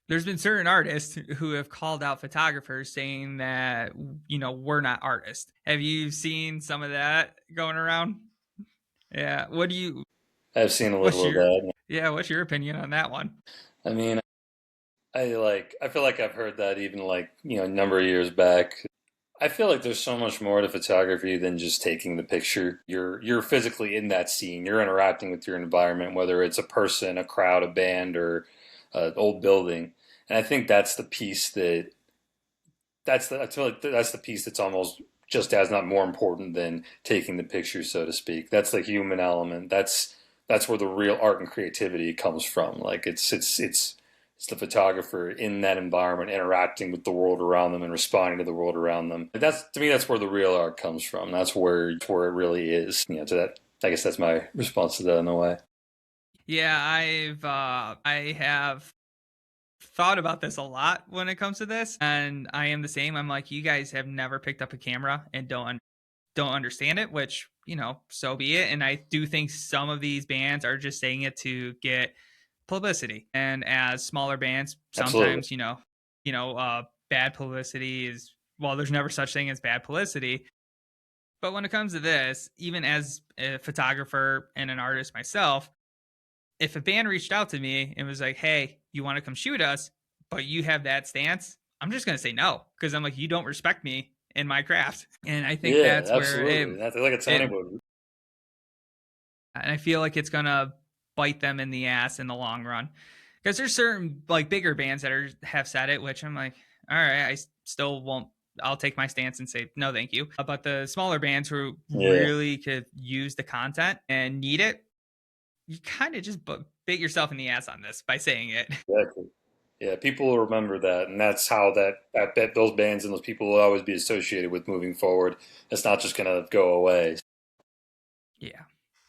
there's been certain artists who have called out photographers saying that, we're not artists. Have you seen some of that going around? Yeah. I've seen a What's little of your, that. yeah, what's your opinion on that one? I mean, I feel like I've heard that even like, a number of years back. I feel like there's so much more to photography than just taking the picture. You're physically in that scene. You're interacting with your environment, whether it's a person, a crowd, a band, or an old building. And I think I feel like that's the piece that's almost just as not more important than taking the picture, so to speak. That's the human element. That's where the real art and creativity comes from. Like it's the photographer in that environment interacting with the world around them and responding to the world around them. That's to me that's where the real art comes from. That's where it really is. To that I guess that's my response to that in a way. Yeah, I have thought about this a lot when it comes to this, and I am the same. I'm like, you guys have never picked up a camera and don't understand it, which, so be it. And I do think some of these bands are just saying it to get publicity. And as smaller bands, Absolutely. sometimes, bad publicity is, well, there's never such thing as bad publicity. But when it comes to this, even as a photographer and an artist myself, if a band reached out to me and was like, "Hey, you want to come shoot us, but you have that stance," I'm just gonna say no because I'm like, you don't respect me in my craft, and I think Yeah, that's where absolutely. That's like it's it anybody. and I feel like it's gonna bite them in the ass in the long run because there's certain like bigger bands that have said it, which I'm like, all right, still won't. I'll take my stance and say no, thank you. But the smaller bands who Yeah, really could use the content and need it, you kind of just bit yourself in the ass on this by saying it. exactly. Yeah, people will remember that, and that's how that those bands and those people will always be associated with moving forward. It's not just gonna go away. Yeah.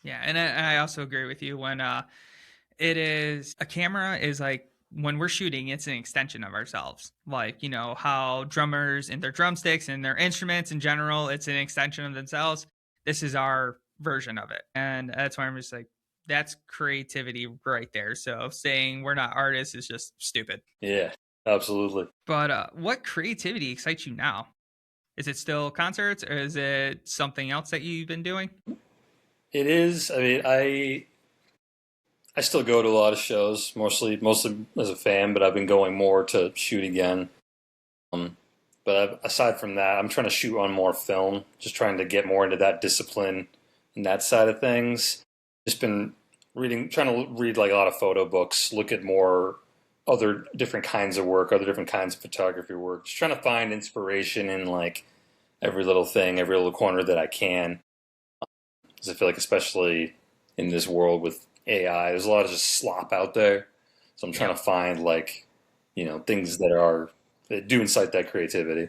Yeah. And I also agree with you when it is a camera is like when we're shooting, it's an extension of ourselves. Like, how drummers and their drumsticks and their instruments in general, it's an extension of themselves. This is our version of it. And that's why I'm just like, that's creativity right there. So saying we're not artists is just stupid. Yeah, absolutely. But what creativity excites you now? Is it still concerts or is it something else that you've been doing? It is. I mean, I still go to a lot of shows, mostly as a fan, but I've been going more to shoot again. Aside from that, I'm trying to shoot on more film, just trying to get more into that discipline and that side of things. Just been trying to read like a lot of photo books, look at more other different kinds of work, other different kinds of photography work. Just trying to find inspiration in like every little thing, every little corner that I can. Because I feel like, especially in this world with AI, there's a lot of just slop out there. So I'm trying Yep. to find like, things that do incite that creativity.